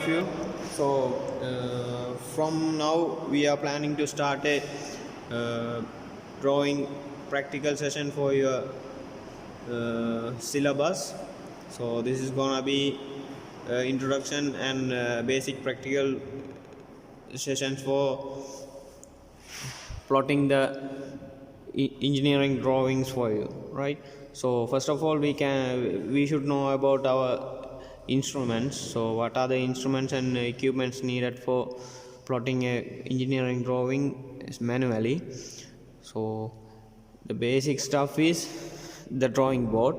of you. So from now we are planning to start a drawing practical session for your syllabus. So this is gonna be introduction and basic practical sessions for plotting the engineering drawings for you, right? So first of all, we should know about our instruments. So what are the instruments and equipments needed for plotting a engineering drawing manually? So the basic stuff is the drawing board.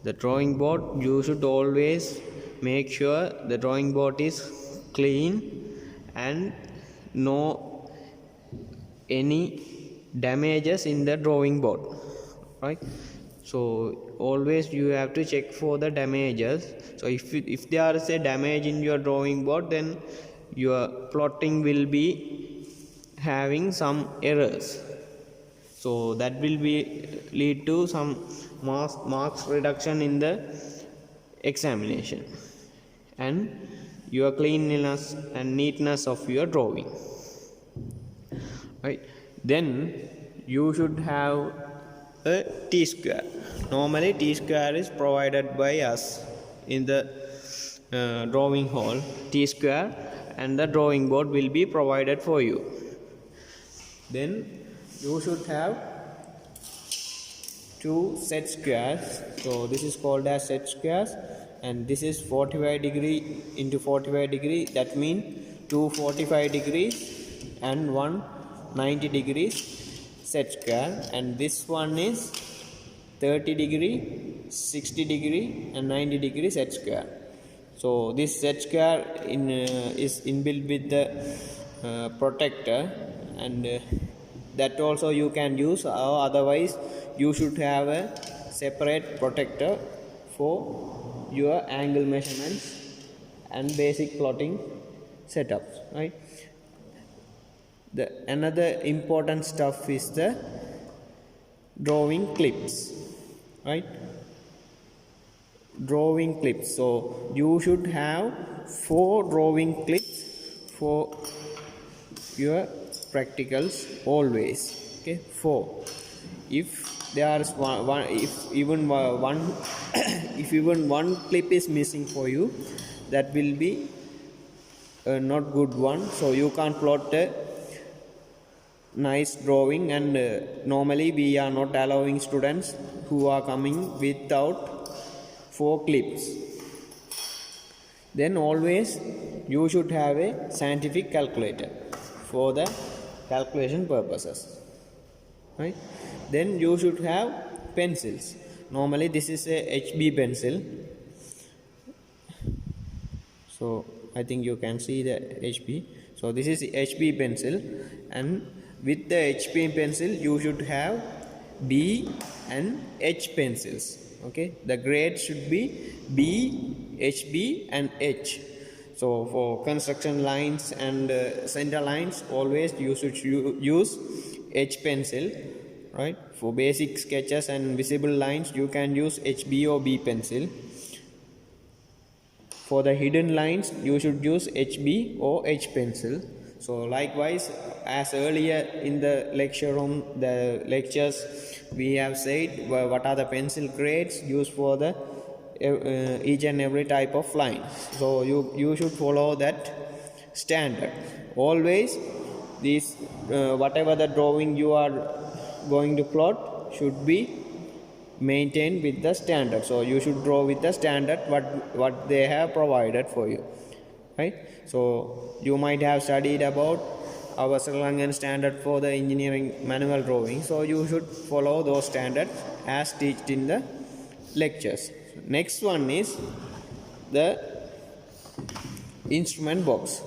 The drawing board, you should always make sure the drawing board is clean and no any damages in the drawing board, right? So always you have to check for the damages. So if there is a damage in your drawing board, then your plotting will be having some errors, so that will lead to some marks reduction in the examination and your cleanliness and neatness of your drawing, right? Then you should have a T-square. Normally T-square is provided by us in the drawing hall. T-square and the drawing board will be provided for you. Then you should have two set squares. So this is called as set squares, and this is 45 degree into 45 degree. That means two 45 degrees and one 90 degrees set square, and this one is 30 degree, 60 degree and 90 degree set square. So this set square is inbuilt with the protector, and that also you can use, or otherwise you should have a separate protector for your angle measurements and basic plotting setups, right? Another important stuff is the drawing clips, right? Drawing clips. So you should have 4 drawing clips for your practicals always. Okay, 4. If there is one if even one if even one clip is missing for you, that will be not good one. So you can't plot a nice drawing, and normally we are not allowing students who are coming without 4 clips. Then always you should have a scientific calculator for the calculation purposes, right? Then you should have pencils. Normally this is a HB pencil. So I think you can see the HB. So this is HB pencil, and with the HB pencil you should have B and H pencils. Okay, the grade should be B, HB and H. So for construction lines and center lines, always you should use H pencil, right? For basic sketches and visible lines, you can use HB or B pencil. For the hidden lines, you should use HB or H pencil. So likewise, as earlier in the lecture room, the lectures, we have said what are the pencil grades used for the each and every type of line. So you should follow that standard. Always this whatever the drawing you are going to plot should be maintained with the standard. So you should draw with the standard what they have provided for you, right? So you might have studied about our Sri Lankan standard for the engineering manual drawing, so you should follow those standards as taught in the lectures. Next one is the instrument box.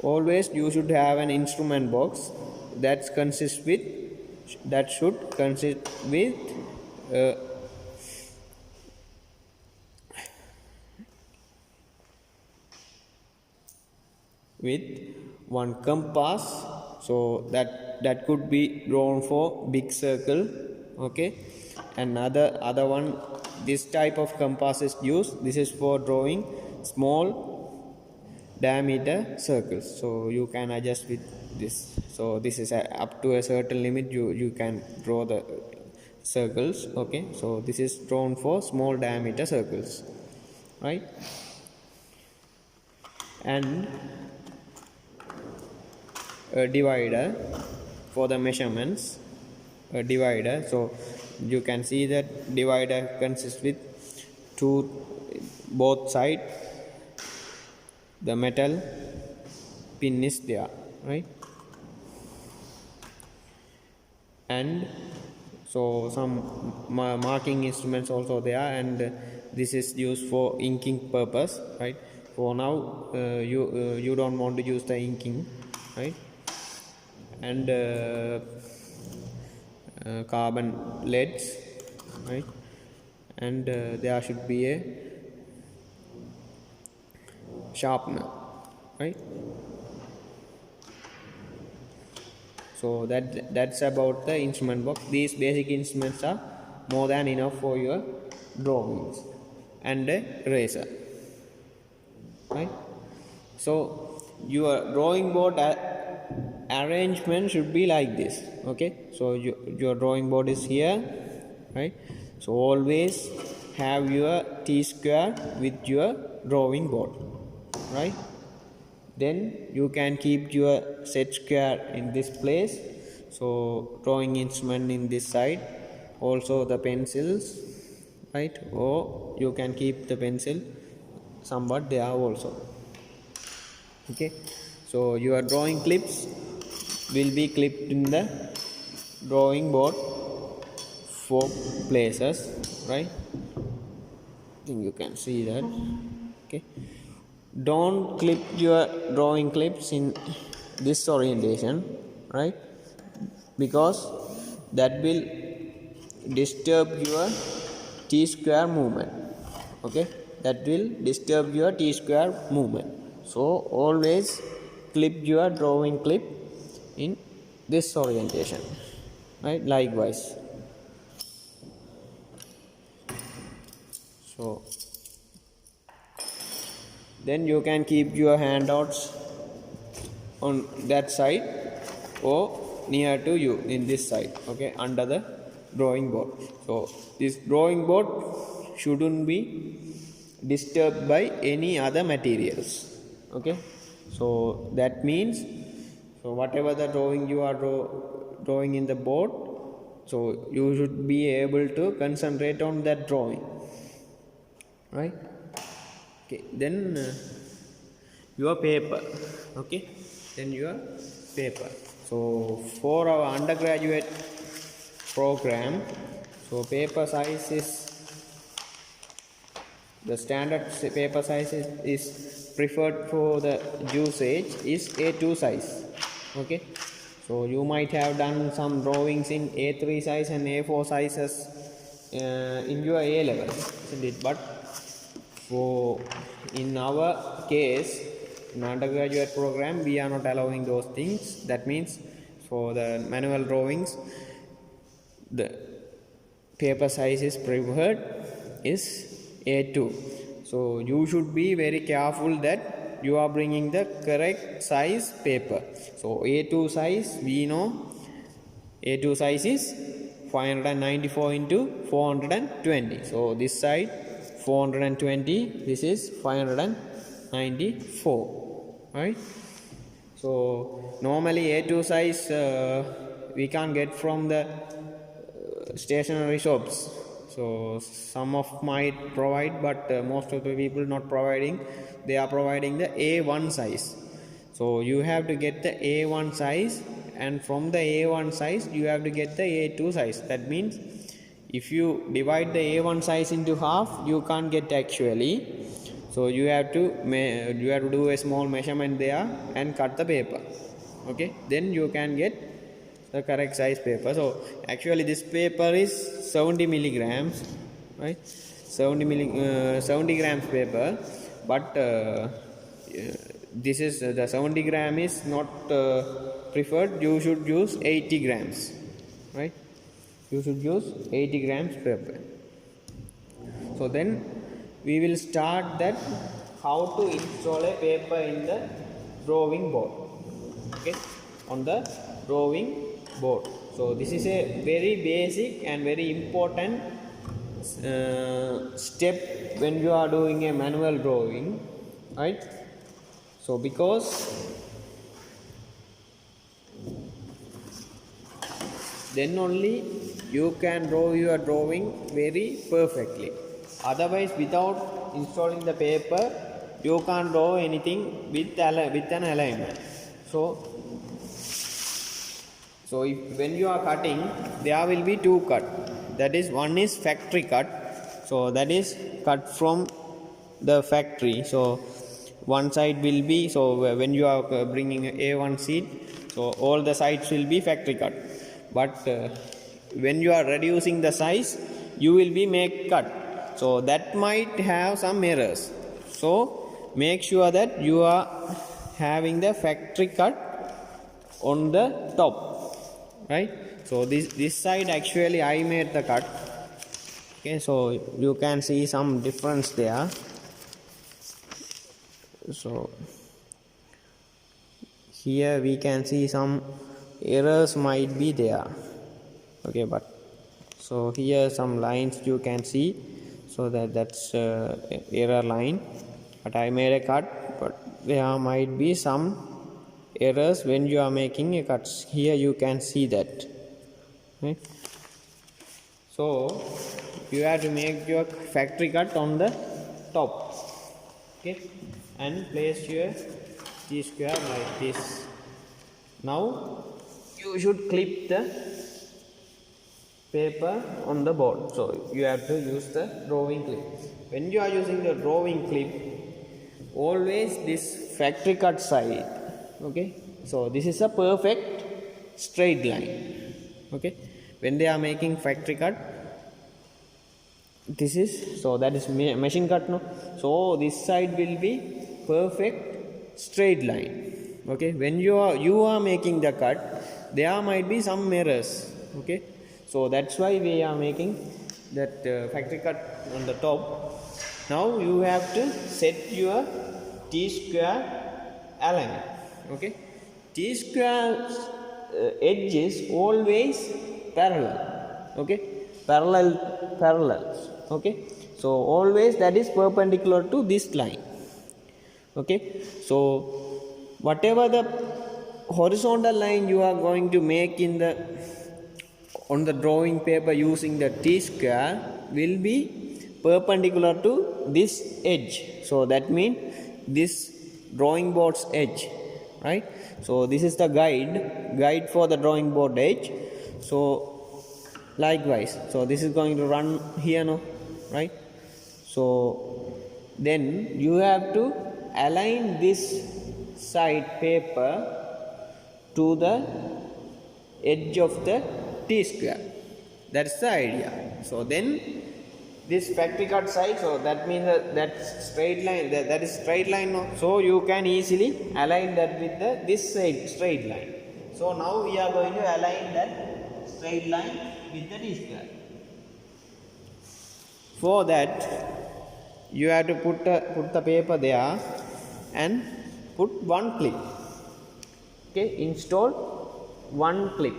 Always you should have an instrument box that should consist with with one compass. So that could be drawn for big circle, okay, and other one, this type of compass is used. This is for drawing small diameter circles. So you can adjust with this. So this is up to a certain limit you can draw the circles. Okay, so this is drawn for small diameter circles, right? And a divider for the measurements, a divider. So you can see that divider consists with two, both side the metal pin is there, right? And so some marking instruments also there, and this is used for inking purpose, right? For now you don't want to use the inking, right? And carbon leads, right? And there should be a sharpener, right? So that's about the instrument box. These basic instruments are more than enough for your drawings, and a eraser, right? So your drawing board arrangement should be like this. Okay, so your drawing board is here, right? So always have your T-square with your drawing board, right? Then you can keep your set square in this place. So drawing instrument in this side, also the pencils, right? Or you can keep the pencil somewhat there also. Okay, so your drawing clips will be clipped in the drawing board 4 places, right? I think you can see that. Okay, don't clip your drawing clips in this orientation, right? Because that will disturb your T-square movement. Okay, that will disturb your T-square movement. So always clip your drawing clip in this orientation, right? Likewise. So then you can keep your handouts on that side or near to you in this side, okay, under the drawing board. So this drawing board shouldn't be disturbed by any other materials. Okay, so that means, so whatever the drawing you are drawing in the board, so you should be able to concentrate on that drawing, right? Okay, then your paper. Okay, then your paper. So for our undergraduate program, so paper size is, the standard paper size is preferred for the usage is A2 size. Okay, so you might have done some drawings in A3 size and A4 sizes in your A level, isn't it? But for in our case, in undergraduate program, we are not allowing those things. That means for the manual drawings, the paper size is preferred is A2. So you should be very careful that you are bringing the correct size paper. So A2 size, we know A2 size is 594 into 420. So this side 420, this is 594, right? So normally A2 size we can't get from the stationery shops. So some of might provide, but most of the people not providing, they are providing the A1 size. So you have to get the A1 size, and from the A1 size you have to get the A2 size. That means if you divide the A1 size into half, you can't get actually. So you have to do a small measurement there and cut the paper. Okay, then you can get the correct size paper. So actually this paper is 70 milligrams, right? 70 grams paper, but this is the 70 gram is not preferred. You should use 80 grams, right? You should use 80 grams paper. So then we will start that how to install a paper in the drawing board. Okay, on the drawing board. So this is a very basic and very important step when you are doing a manual drawing, right? So because then only you can draw your drawing very perfectly. Otherwise, without installing the paper, you can't draw anything with an alignment. So if, when you are cutting, there will be two cut. That is, one is factory cut. So that is cut from the factory. So one side will be, so when you are bringing A1 sheet, so all the sides will be factory cut. But when you are reducing the size, you will be make cut. So that might have some errors. So make sure that you are having the factory cut on the top, right? So this side actually I made the cut. Okay, so you can see some difference there. So here we can see some errors might be there. Okay, but so here some lines you can see, so that's error line, but I made a cut, but there might be some errors when you are making a cut. Here you can see that, right? So you have to make your factory cut on the top, okay, and place your T-square like this. Now you should clip the paper on the board. So you have to use the drawing clip. When you are using the drawing clip, always this factory cut side, okay, so this is a perfect straight line. Okay, when they are making factory cut, this is, so that is machine cut, no? So this side will be perfect straight line. Okay, when you are making the cut, there might be some errors. Okay, so that's why we are making that factory cut on the top. Now you have to set your T-square alignment. Okay, T-square edge is always parallel. Okay, parallels. Okay, so always that is perpendicular to this line. Okay, so whatever the horizontal line you are going to make on the drawing paper using the T-square will be perpendicular to this edge. So that means this drawing board's edge, right? So this is the guide for the drawing board edge. So likewise, so this is going to run here, no, right? So then you have to align this side paper to the edge of the T-square. That's the idea. So then this factory cut side, so that means that straight line, that is straight line, no? So you can easily align that with this side straight line. So now we are going to align that straight line with the T-square. For that, you have to put the paper there and put one clip. Okay, install one clip.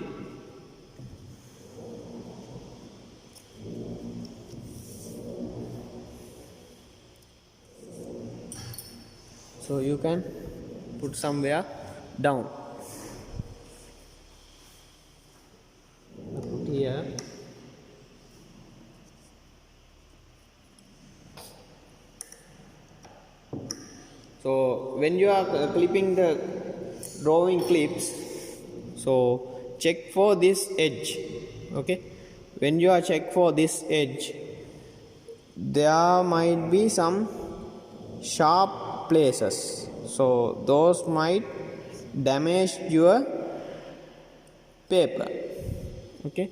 So you can put somewhere down. Put here. So when you are clipping the drawing clips, so check for this edge. Okay, when you are check for this edge, there might be some sharp places, so those might damage your paper. Okay,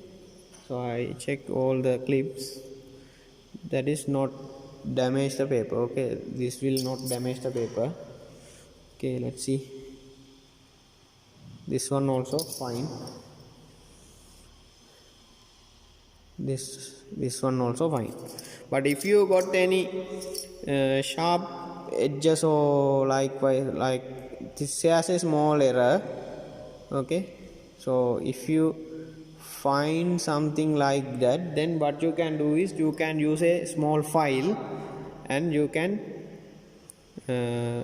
so I checked all the clips, that is not damage the paper. Okay, this will not damage the paper. Okay, let's see, this one also fine, this one also fine. But if you got any sharp edges or like this has a small error. Okay, so if you find something like that, then what you can do is you can use a small file and you can uh,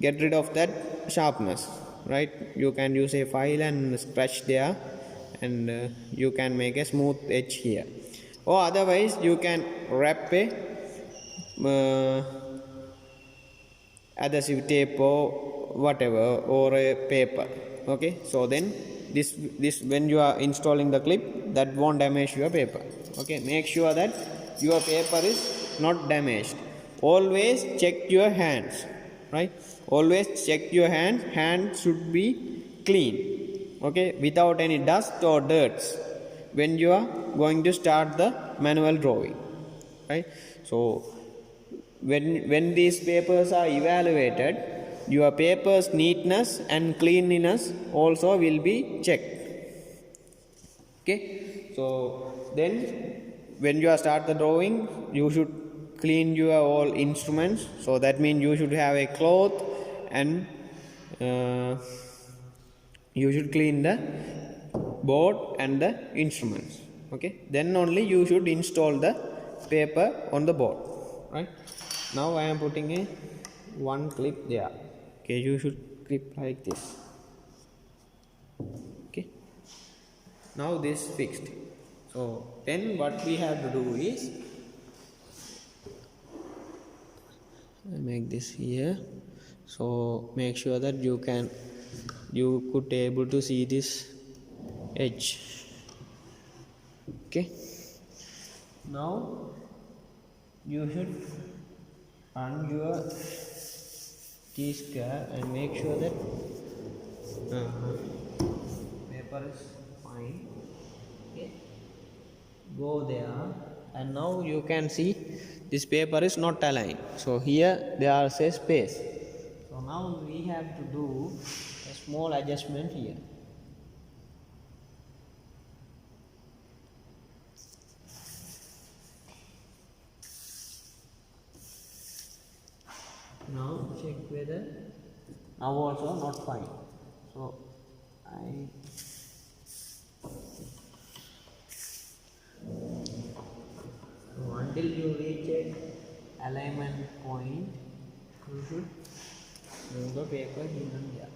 get rid of that sharpness, right? You can use a file and scratch there, and you can make a smooth edge here, or otherwise you can wrap a uh, adhesive tape or whatever, or a paper. Okay, so then this when you are installing the clip, that won't damage your paper. Okay, make sure that your paper is not damaged. Always check your hands, right? Always check your hands should be clean, okay, without any dust or dirts when you are going to start the manual drawing, right? So when these papers are evaluated, your paper's neatness and cleanliness also will be checked. Okay, so then when you are start the drawing, you should clean your all instruments. So that means you should have a cloth, and uh, you should clean the board and the instruments. Okay, then only you should install the paper on the board, right? Now I am putting a one clip there. Okay, you should clip like this. Okay, now this fixed. So then what we have to do is make this here. So make sure that you could able to see this edge. Okay, now you should run your T-square and make sure that paper is fine. Okay, go there, and now you can see this paper is not aligned, so here there is a space. So now we have to do a small adjustment here. Now check whether now also not fine. So until you reach a alignment point, you should move the paper here and there.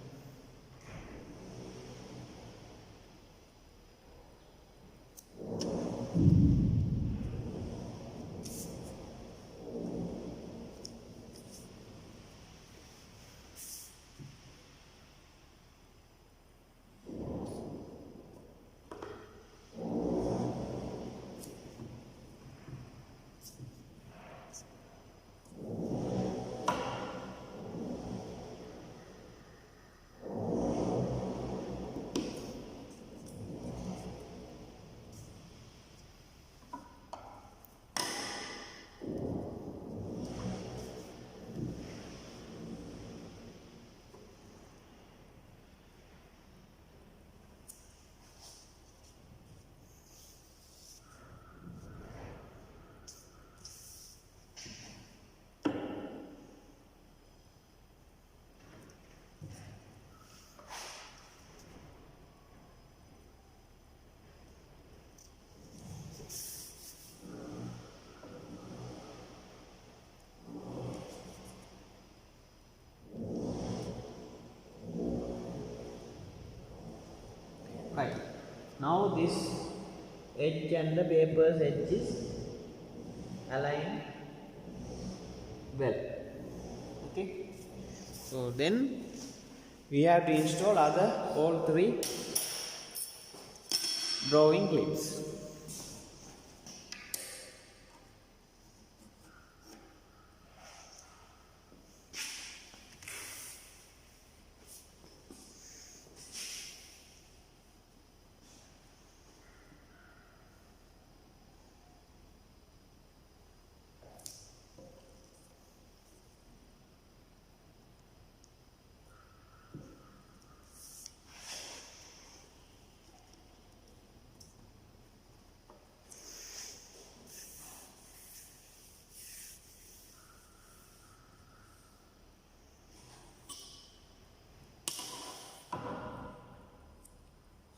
Right, now this edge and the paper's edge is aligned well. Okay, so then we have to install all three drawing clips.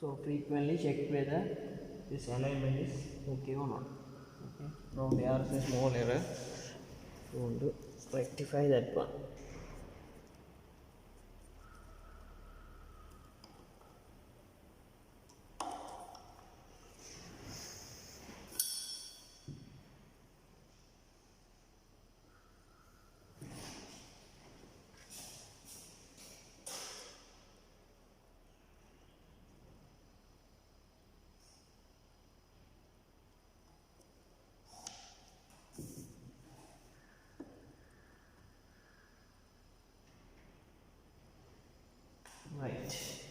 So frequently check whether this alignment is okay or not. Okay, now there is a small error, so want to rectify that one. Right.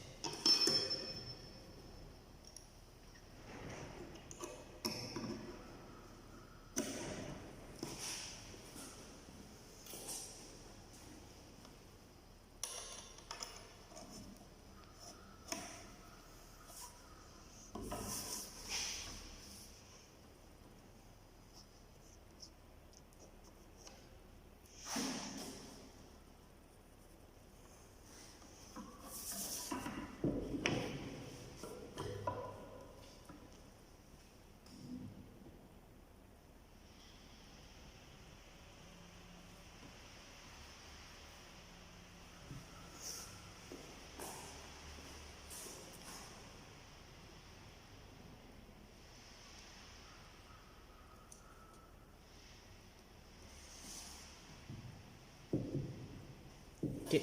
Okay,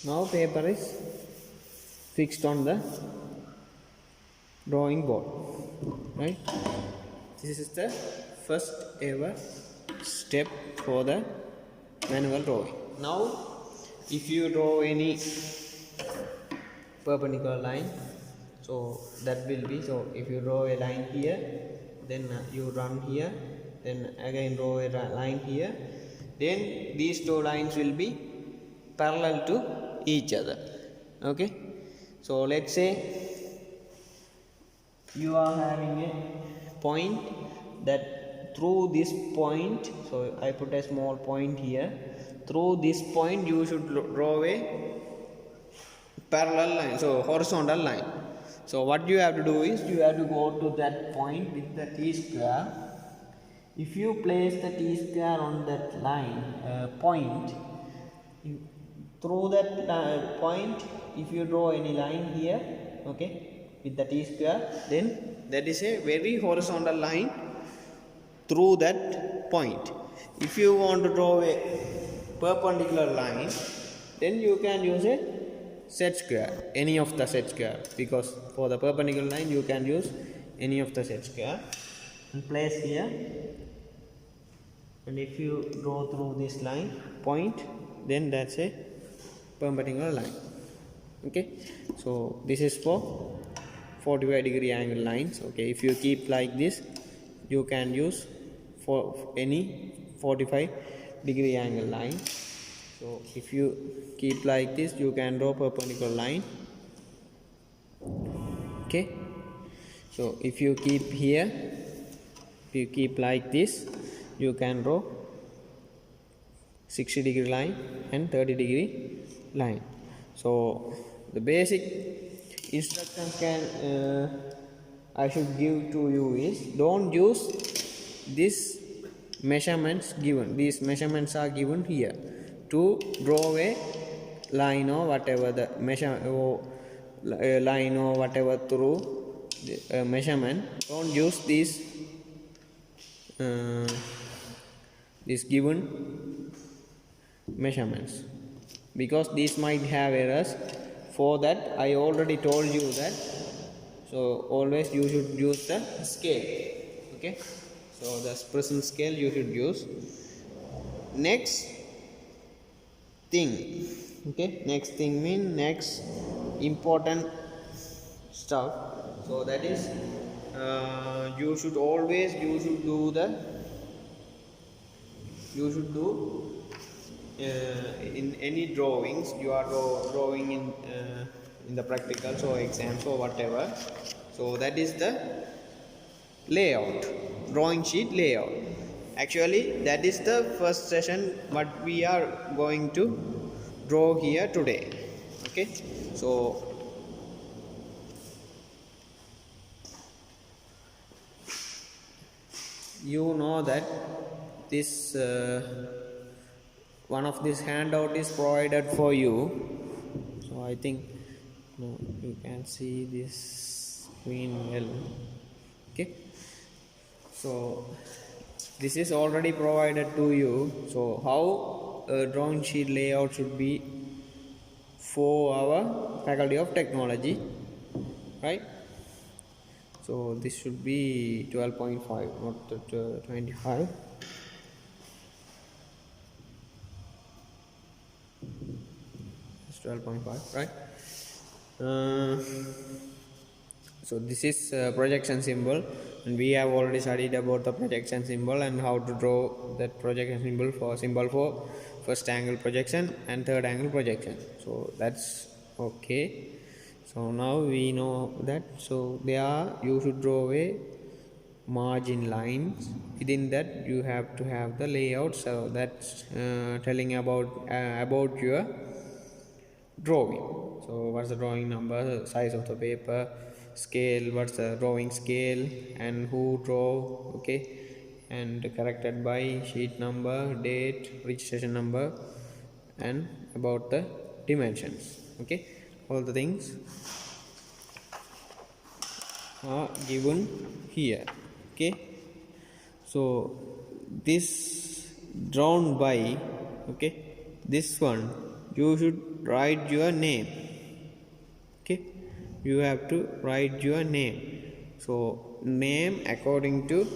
now paper is fixed on the drawing board, right? This is the first ever step for the manual drawing. Now if you draw any perpendicular line, so that will be, so if you draw a line here, then you run here, then again draw a line here, then these two lines will be parallel to each other. Okay, so let's say you are having a point that through this point, so I put a small point here, through this point you should draw a parallel line, so horizontal line. So what you have to do is you have to go to that point with the t-square. If you place the t-square on that line point, through that point, if you draw any line here, okay, with the t-square, then that is a very horizontal line through that point. If you want to draw a perpendicular line, then you can use a set square, any of the set square, because for the perpendicular line you can use any of the set square and place here. And if you draw through this line point, then that's a perpendicular line. Okay, so this is for 45-degree angle lines. Okay, if you keep like this, you can use for any 45-degree angle line. So if you keep like this, you can draw perpendicular line. Okay, so if you keep here, if you keep like this, you can draw 60-degree line and 30-degree line. So the basic instructions I should give to you is, don't use these measurements given. These measurements are given here to draw a line or whatever the measure or line or whatever through the measurement. Don't use these given measurements, because these might have errors. For that I already told you that, so always you should use the scale. Okay, so the present scale you should use. Next thing, okay, next thing means next important stuff. So that is you should do in any drawings you are drawing in the practicals or exams or whatever. So that is the layout, drawing sheet layout. Actually that is the first session what we are going to draw here today. Okay, so you know that this one of this handout is provided for you. So I think no, you can see this screen well. Okay, so this is already provided to you. So how a drawing sheet layout should be for our Faculty of Technology, right? So this should be 12.5, not 25. It's 12.5, right? So this is projection symbol, and we have already studied about the projection symbol and how to draw that projection symbol for first angle projection and third angle projection. So that's okay. So now we know that. So there you should draw a margin lines. Within that you have to have the layout. So that's telling about your drawing. So what's the drawing number, size of the paper, scale, what's the drawing scale, and who draw, okay, and corrected by, sheet number, date, registration number, and about the dimensions. Okay, all the things are given here. Okay, so this drawn by, okay, this one you should write your name. Okay, you have to write your name. So name according to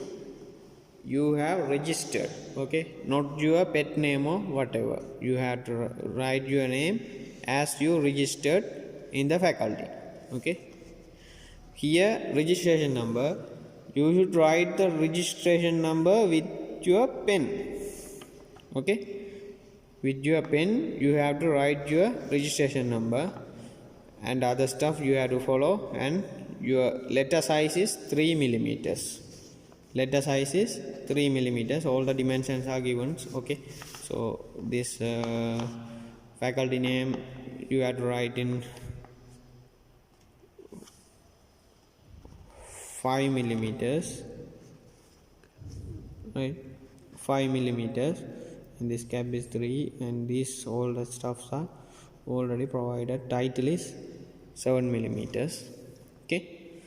you have registered, okay, not your pet name or whatever. You have to write your name as you registered in the faculty. Okay, here registration number, you should write the registration number with your pen. Okay, with your pen you have to write your registration number, and other stuff you have to follow. And your letter size is 3 millimeters. Letter size is 3 millimeters. All the dimensions are given. Okay, so this faculty name you have to write in 5 millimeters, right? 5 millimeters, and this cap is 3, and these all the stuffs are already provided. Title is 7 millimeters. Okay,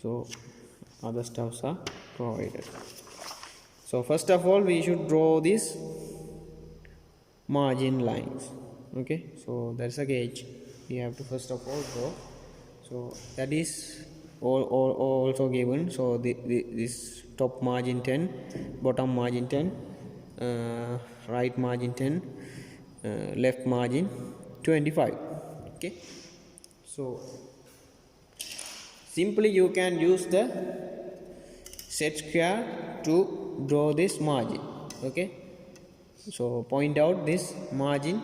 so other stuffs are provided. So first of all we should draw these margin lines. Okay, so that's a gauge we have to first of all draw. So that is also given. So this top margin 10, bottom margin 10, right margin 10, left margin 25. Okay, so simply you can use the set square to draw this margin. Okay, so point out this margin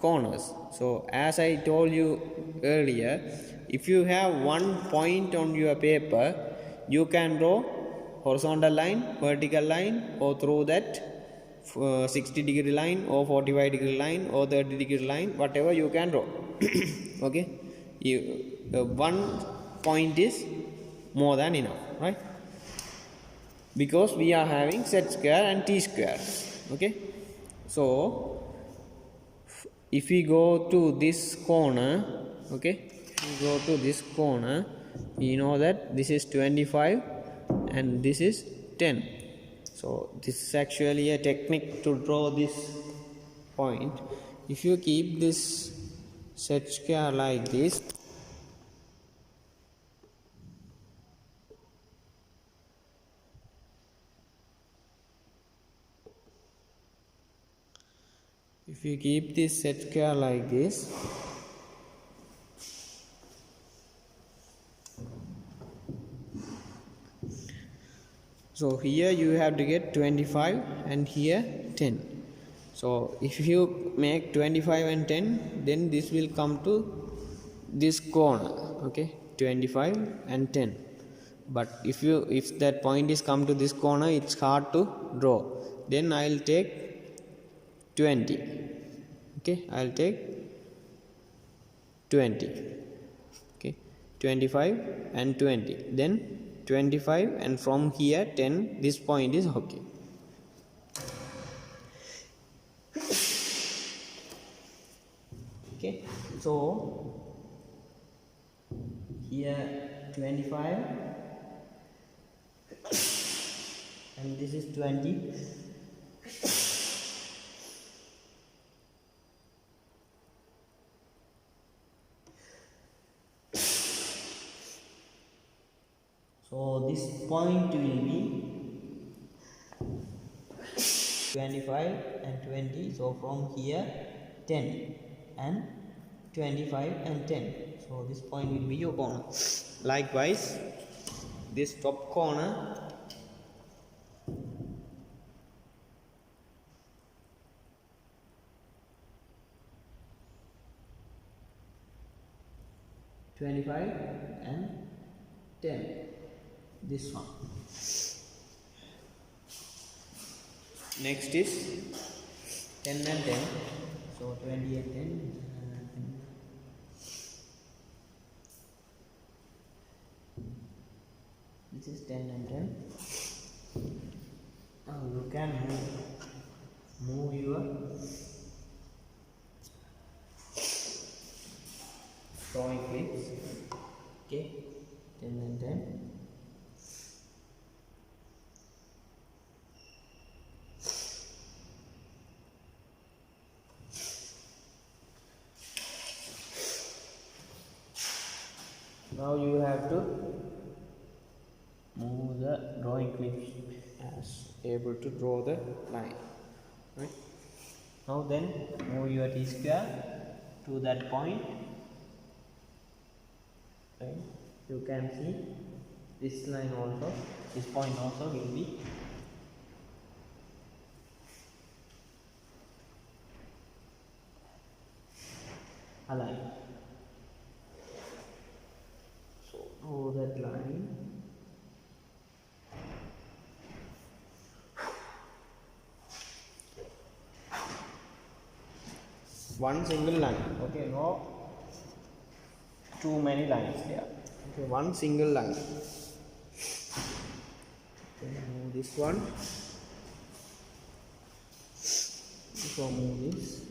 corners. So as I told you earlier, if you have one point on your paper, you can draw horizontal line, vertical line, or through that 60-degree line or 45-degree line or 30-degree line, whatever you can draw. Okay, one point is more than enough, right? Because we are having set square and t square. Okay, so if we go to this corner, okay, if we go to this corner, we know that this is 25 and this is 10. So this is actually a technique to draw this point. If you keep this set square like this, if you keep this set square like this, so here you have to get 25 and here 10. So if you make 25 and 10, then this will come to this corner. Okay, 25 and 10. But if that point is come to this corner, it's hard to draw. Then I'll take 20. Okay, I'll take 20. Okay, 25 and 20. Then 25, and from here 10, this point is okay. Okay, so here 25 and this is 20. So this point will be 25 and 20. So from here 10 and 25 and 10. So this point will be your corner. Likewise, this top corner (25) and 10. This one. Next is 10 and 10. So 20 and 10. This is 10 and 10. Now you can move your drawing clips. Okay, 10 and 10. Now you have to move the drawing clips as able to draw the line, right? Now then move your T-square to that point, right? You can see this line also, this point also will be aligned. So draw that line. One single line, okay, no too many lines here. Okay, one single line. Okay, move this one. So move this.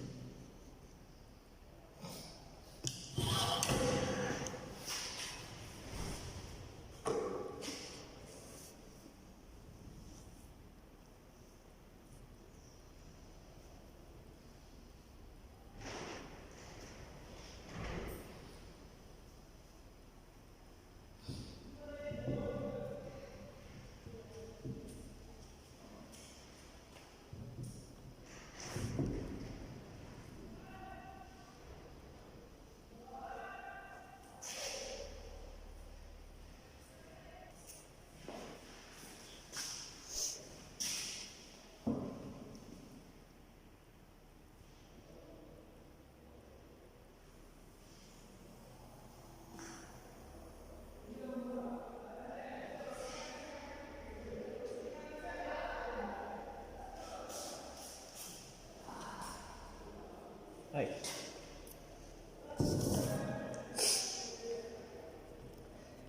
Right.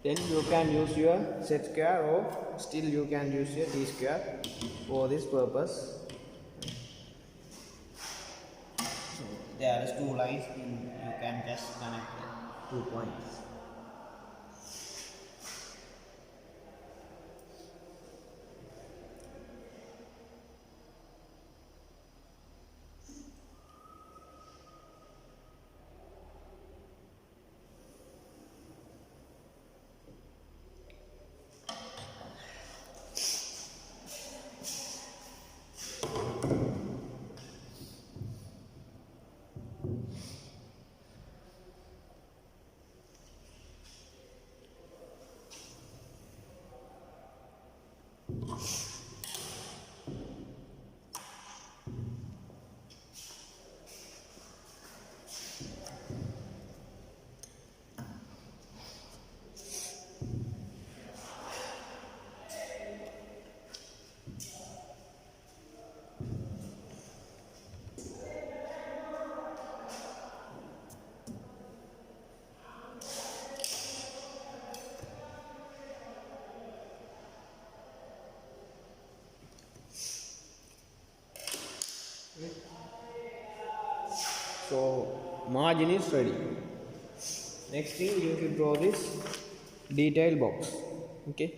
Then you can use your set square, or still you can use your T square for this purpose. So there is two lines, you can just connect the 2 points. So margin is ready. Next thing, you should draw this detail box. Okay,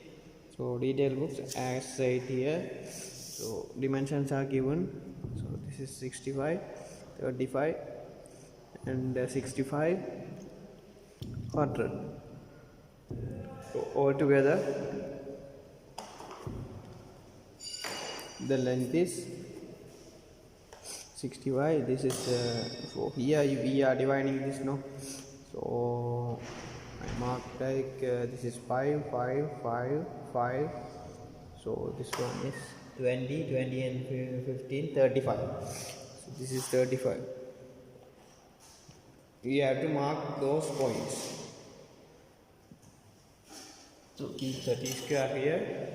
so detail box as said here. So dimensions are given. So this is 65, 35 and 65, 100. So all together the length is 65. This is so here we are dividing this now. So I mark like this is 5, 5, 5, 5. So this one is 20, 20 and 15, 35. So this is 35. We have to mark those points. So keep the T-square here.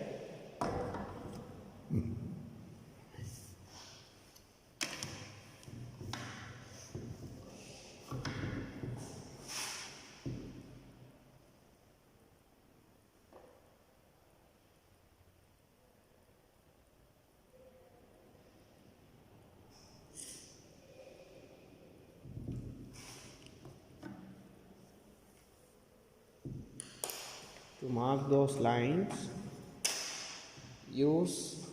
To mark those lines, use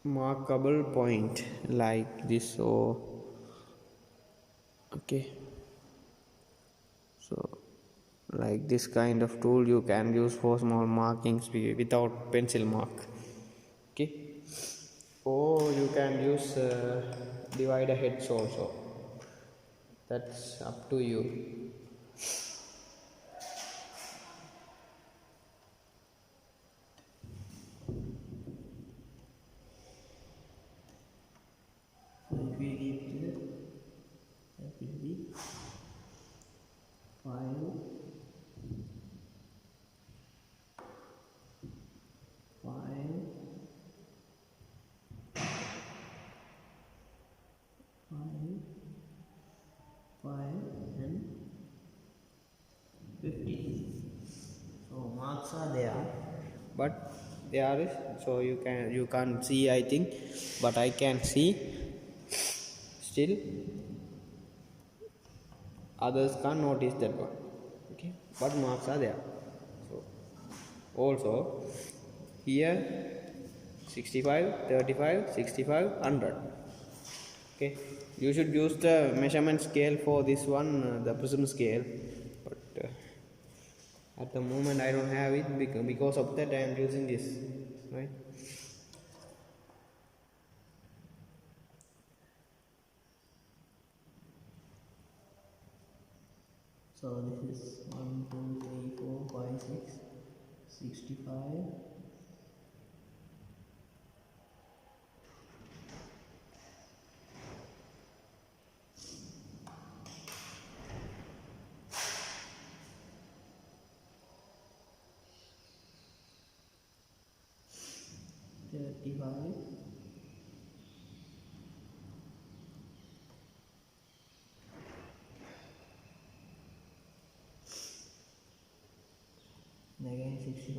markable point like this. So okay, so like this kind of tool you can use for small markings without pencil mark. Okay, or you can use divider heads also. That's up to you. So if we keep here, that will be 5, 5, 5, and 15. So marks are there, but there is, so you can't see, I think, but I can see. Still others can't notice that one. Okay, but marks are there. So also here 65, 35, 65, 100. Okay, you should use the measurement scale for this one, the prism scale, but at the moment I don't have it, because of that I am using this, right? So this is 1, 2, 3, 4, 5, 6, 65, 35, and again 65,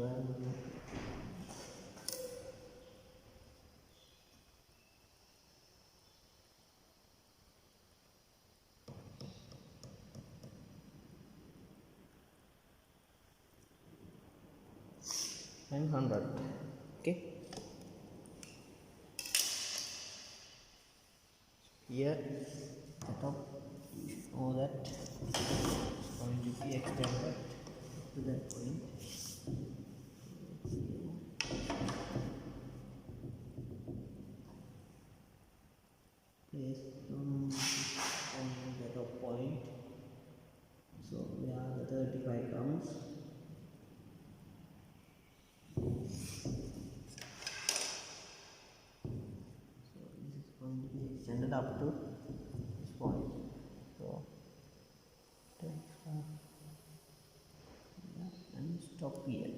and 100. Okay, here the top, you should know that it's going to be extended to that point. Place on the top point. So where the 35 comes. So this is going to be extended up to this point. So 35, and stop here.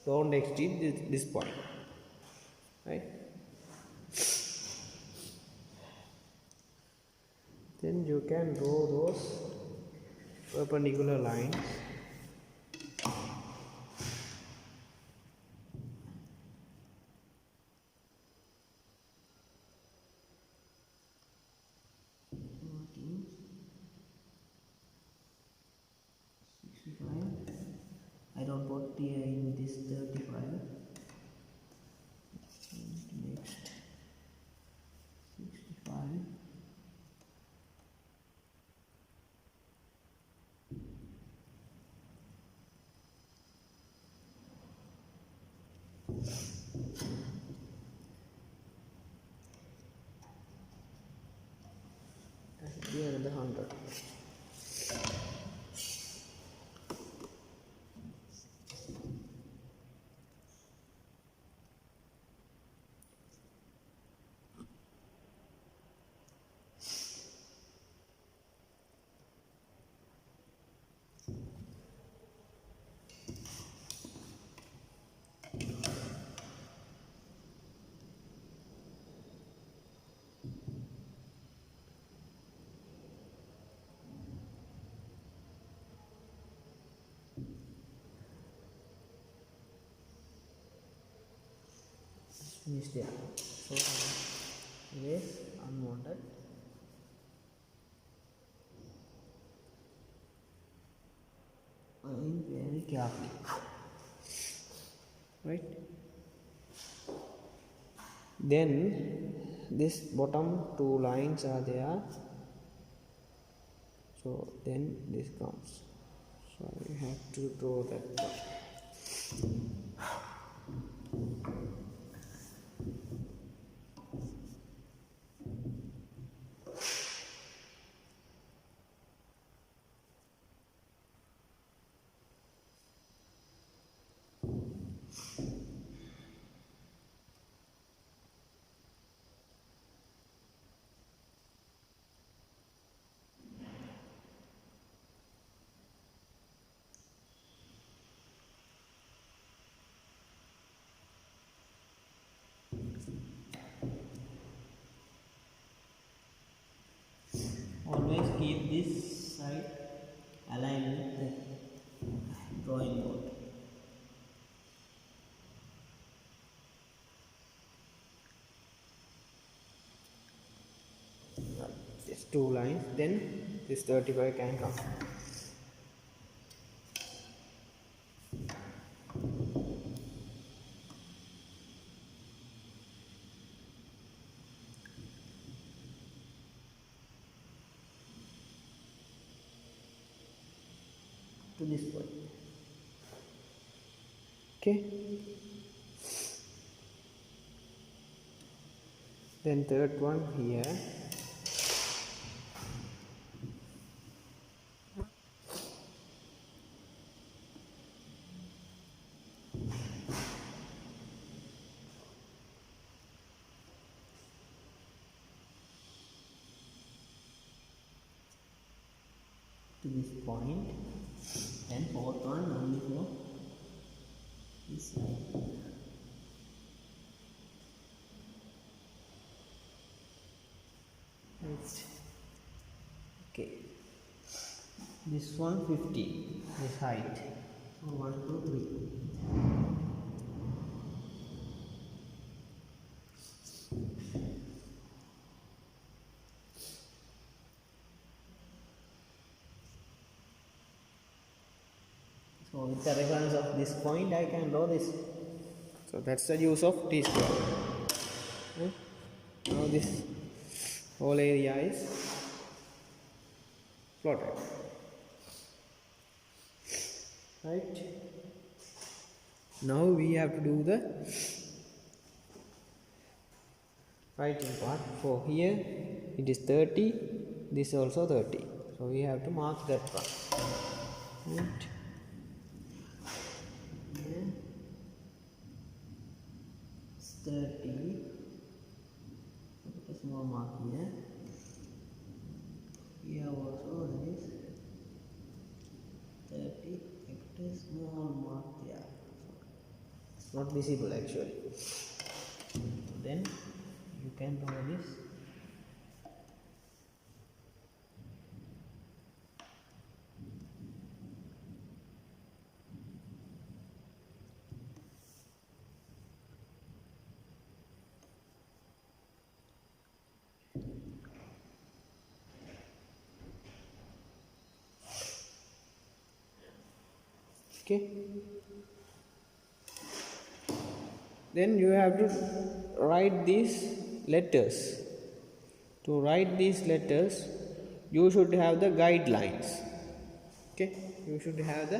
Don't exceed this point, right? Then you can draw those perpendicular lines is there. So erase unwanted. I'm very careful, right? Then this bottom two lines are there, so then this comes, so you have to draw that one. Always keep this side aligned with the drawing board. Just two lines, then this 35 can come. To this point. Okay. Then third one here. To this point. Then fourth one only for this side. Right. Okay. This one 50. This height. So 1, 2, 3. So with the reference of this point I can draw this. So that's the use of T-square. Okay. Now this whole area is plotted. Right. Now we have to do the writing part. For here it is 30, this also 30. So we have to mark that one. Right. It's 30. Put a small mark here. Here also there is 30. Put a small mark there. It's not visible actually. Then you can draw this. Okay. Then you have to write these letters. To write these letters, you should have the guidelines. Okay, you should have the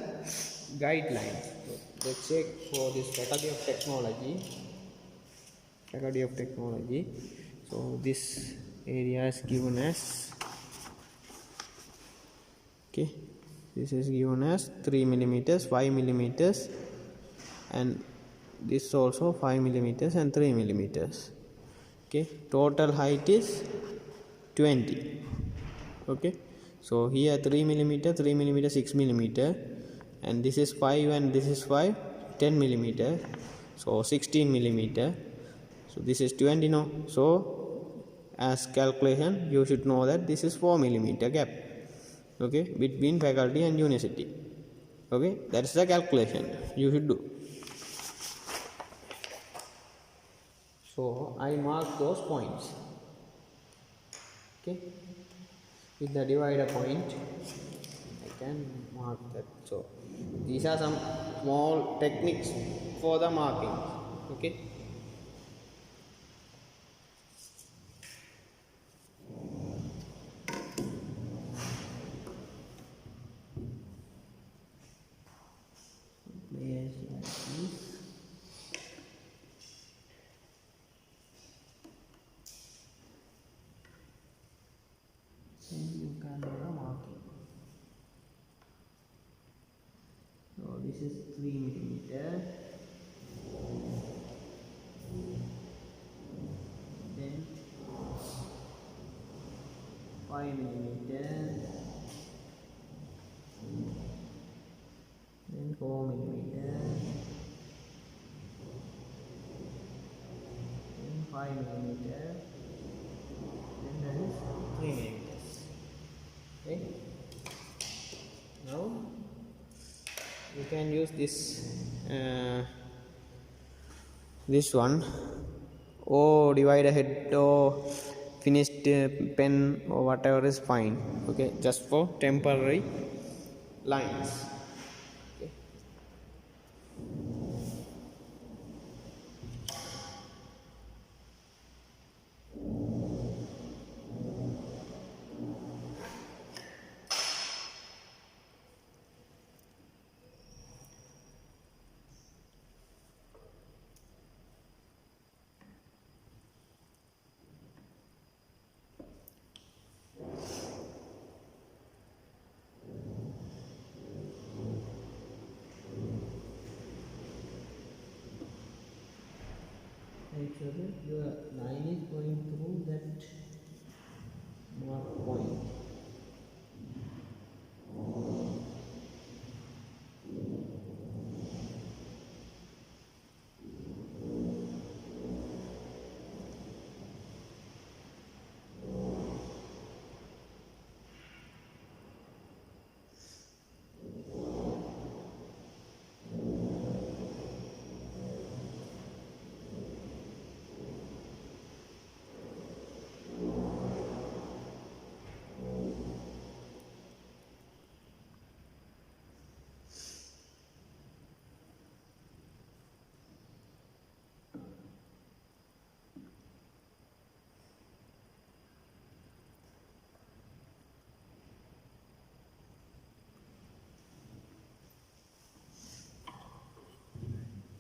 guidelines. So let's check for this Faculty of Technology. Faculty of Technology. So this area is given as, okay, this is given as 3 millimeters, 5 millimeters, and this also 5 millimeters and 3 millimeters. Okay, total height is 20. Okay, so here 3 millimeter, 3 millimeter, 6 millimeter, and this is 5 and this is 5, 10 millimeter, so 16 millimeter. So this is 20 now. So as calculation you should know that this is 4 millimeter gap, okay, between faculty and university. Okay, that's the calculation you should do. So I mark those points. Okay, with the divider point I can mark that. So these are some small techniques for the marking. Okay. Place like this. Then you can do the marking. So this is 3 millimeter. Then 5 millimeter. Then 4 millimeter. Then 5 millimeter. Then there is 3 millimeters. Okay. Now you can use this one, or divider head or finished pen or whatever is fine. Okay, just for temporary lines. Okay. Make sure that your line is going through that mark point.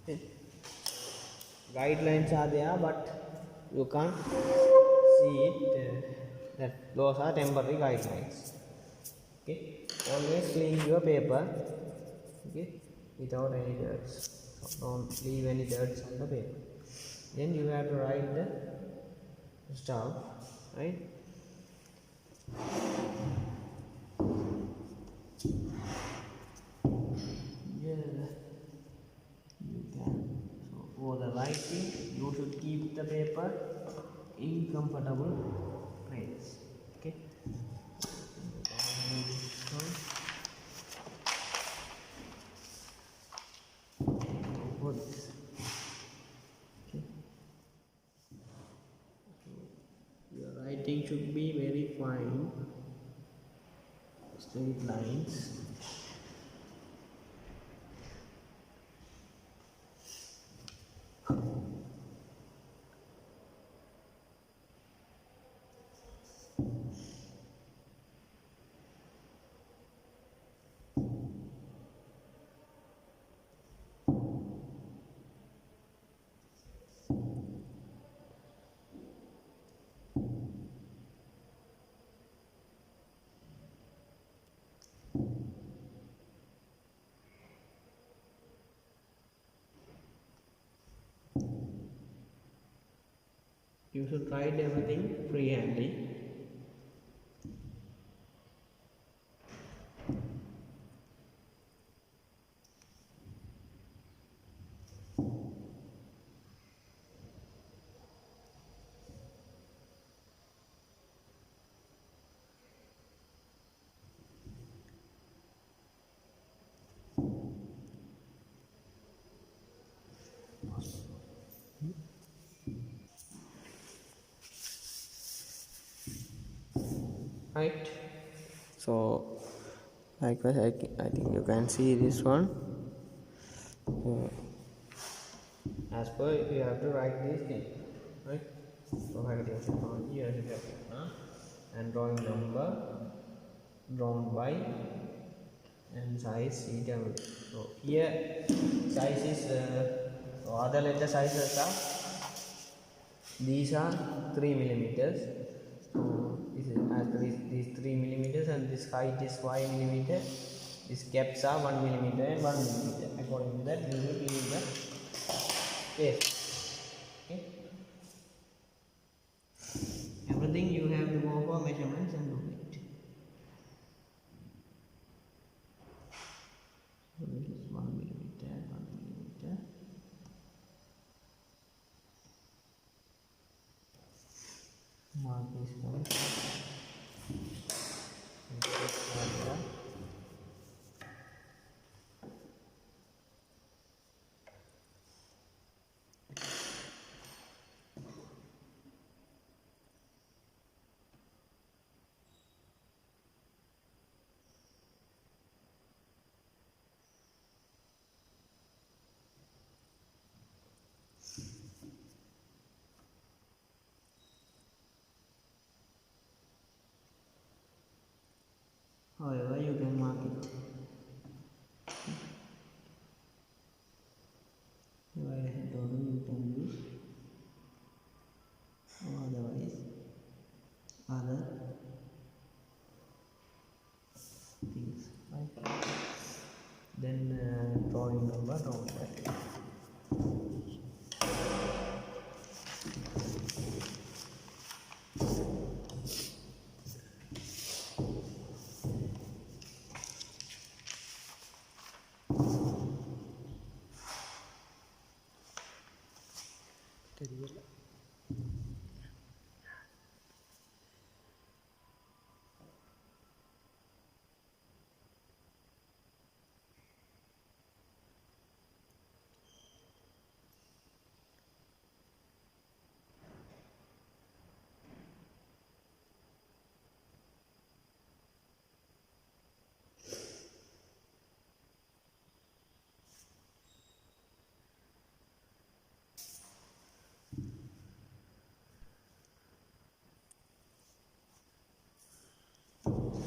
Okay. Guidelines are there, but you can't see it. That those are temporary guidelines. Okay. Always clean your paper. Okay, without any dirts. So don't leave any dirts on the paper. Then you have to write the stuff, right? Yeah, you can. So for the writing, you should keep the paper in comfortable place. Okay. For this. Okay. Your writing should be very fine, straight lines. You should write everything freehand. So likewise I think you can see this one. As per you have to write this thing, right? So here and drawing number drawn by and size theta. So here size is other letter sizes are, these are 3 millimeters. This is these 3 millimeters and this height is 5 millimeter. These gaps are 1 millimeter and 1 millimeter. According to that, you will fill the space. Okay. Everything you have to go for measurements and do it. So this is 1 millimeter, 1 millimeter. Mark this one. However, you can mark it. Divided and total you can use, or otherwise other things, right? Then drawing number, drawing that.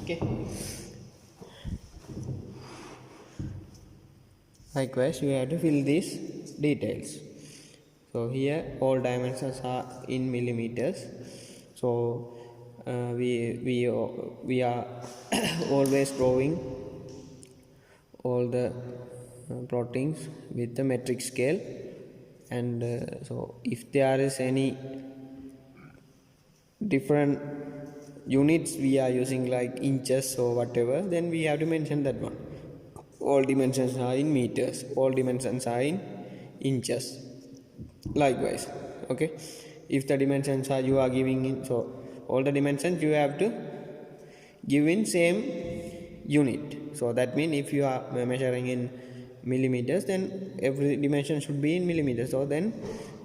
Okay. Likewise, you have to fill these details. So here all dimensions are in millimeters. So we are always drawing all the plottings with the metric scale, and so if there is any different units we are using like inches or whatever, then we have to mention that one. All dimensions are in meters, all dimensions are in inches. Likewise, okay, if the dimensions are you are giving in, so all the dimensions you have to give in same unit. So that means if you are measuring in millimeters, then every dimension should be in millimeters. So then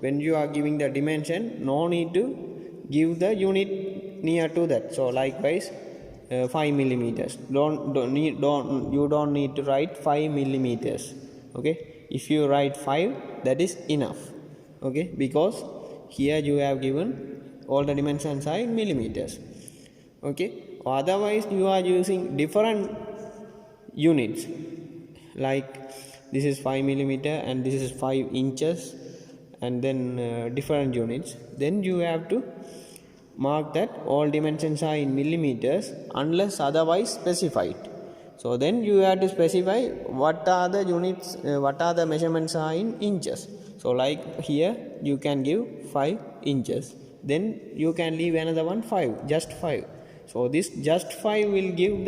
when you are giving the dimension, no need to give the unit near to that. So likewise 5 millimeters, you don't need to write 5 millimeters. Okay, if you write 5, that is enough. Okay, because here you have given all the dimensions are in millimeters. Okay, otherwise you are using different units, like this is 5 millimeter and this is 5 inches, and then different units, then you have to mark that all dimensions are in millimeters unless otherwise specified. So then you have to specify what are the units, what are the measurements are in inches. So like here you can give 5 inches, then you can leave another one 5, just 5. So this just 5 will give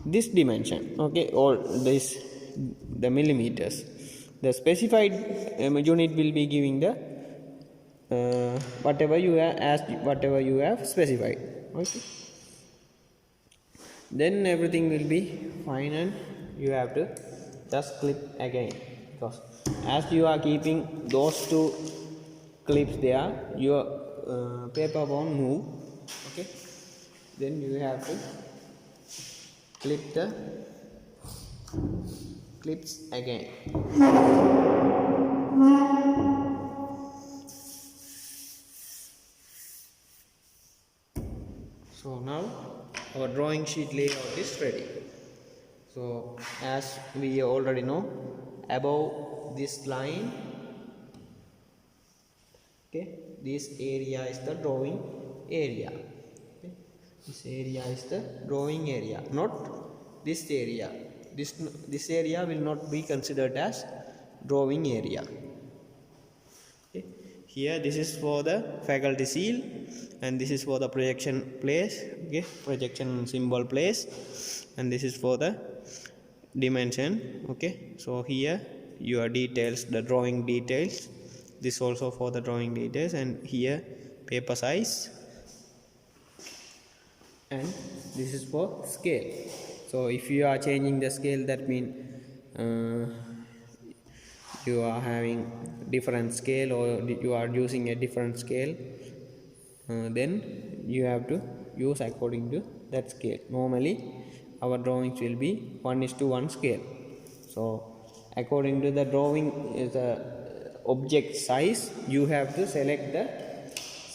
this dimension, okay, or the millimeters. The specified unit will be giving the whatever you have asked, whatever you have specified. Okay, then everything will be fine, and you have to just clip again, because as you are keeping those two clips there, your paper won't move. Okay, then you have to clip the clips again. So now our drawing sheet layout is ready. So as we already know, above this line, okay, this area is the drawing area. Okay. This area is the drawing area, not this area. This area will not be considered as drawing area. Okay. Here this is for the faculty seal, and this is for the projection place. Okay, projection symbol place, and this is for the dimension. Okay, so here your details, the drawing details, this also for the drawing details, and here paper size, and this is for scale. So if you are changing the scale, that means you are having different scale, or you are using a different scale, then you have to use according to that scale. Normally our drawings will be 1:1 scale. So according to the drawing, the object size, you have to select the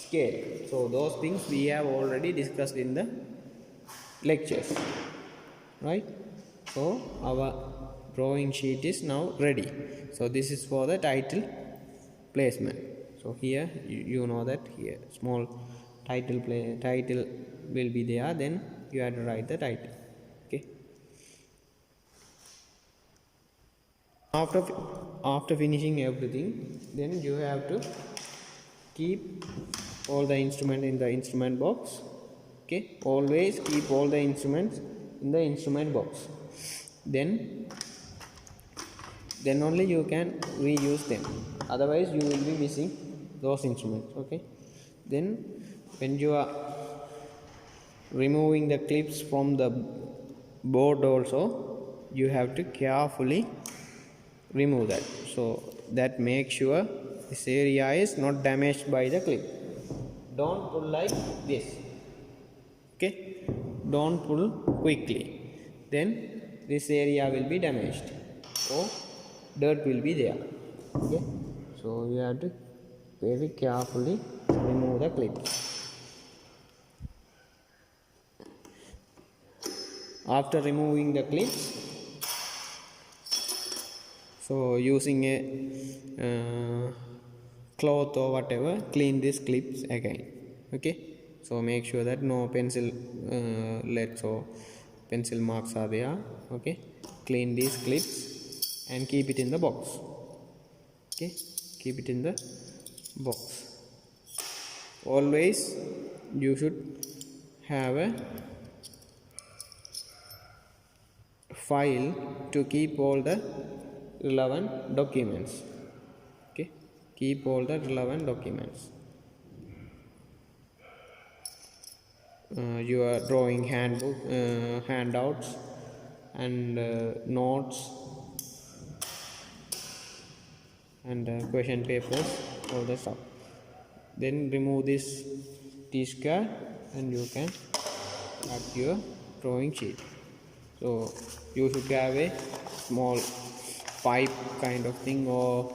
scale. So those things we have already discussed in the lectures, right? So our drawing sheet is now ready. So this is for the title placement. So here you know that here small title will be there, then you have to write the title. Okay, after finishing everything, then you have to keep all the instrument in the instrument box. Okay, always keep all the instruments in the instrument box, then only you can reuse them, otherwise you will be missing those instruments. Okay, then when you are removing the clips from the board also, you have to carefully remove that, so that make sure this area is not damaged by the clip. Don't pull like this. Okay, don't pull quickly, then this area will be damaged or dirt will be there. Okay, so you have to very carefully remove the clips. After removing the clips, so using a cloth or whatever, clean these clips again. Okay, so make sure that no pencil lets or pencil marks are there. Okay, clean these clips and keep it in the box. Okay, keep it in the box. Always you should have a file to keep all the relevant documents. Okay, keep all the relevant documents. Your drawing handbook, handouts, and notes, and question papers, all the stuff. Then remove this T-square and you can cut your drawing sheet. So you should have a small pipe kind of thing, or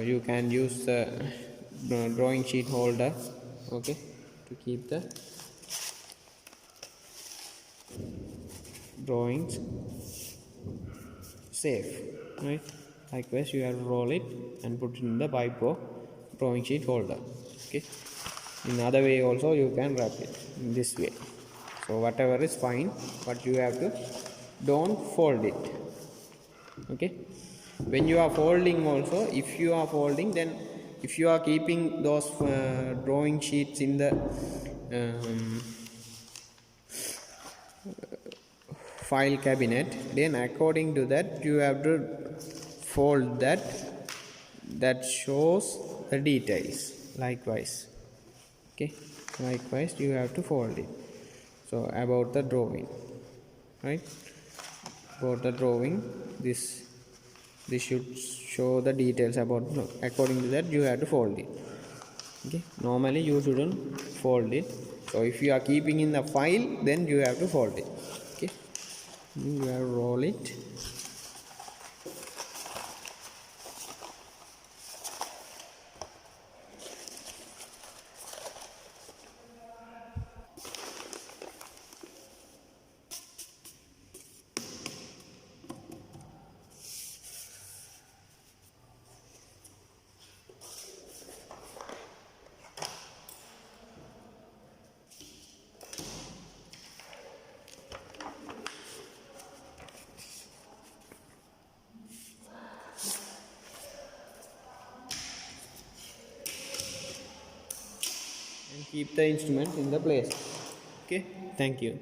you can use the drawing sheet holder. Okay, to keep the drawings safe, right? Likewise you have to roll it and put it in the pipe or drawing sheet holder. Okay, in other way also you can wrap it in this way. So whatever is fine, but you have to don't fold it. Okay, when you are folding also, if you are folding, then if you are keeping those drawing sheets in the file cabinet, then according to that you have to fold that shows the details. Likewise, okay, likewise you have to fold it. So about the drawing, right, about the drawing, this should show the details about, according to that you have to fold it. Okay, normally you shouldn't fold it. So if you are keeping in the file, then you have to fold it. Okay, You gotta roll it. And keep the instrument in the place. Okay, thank you.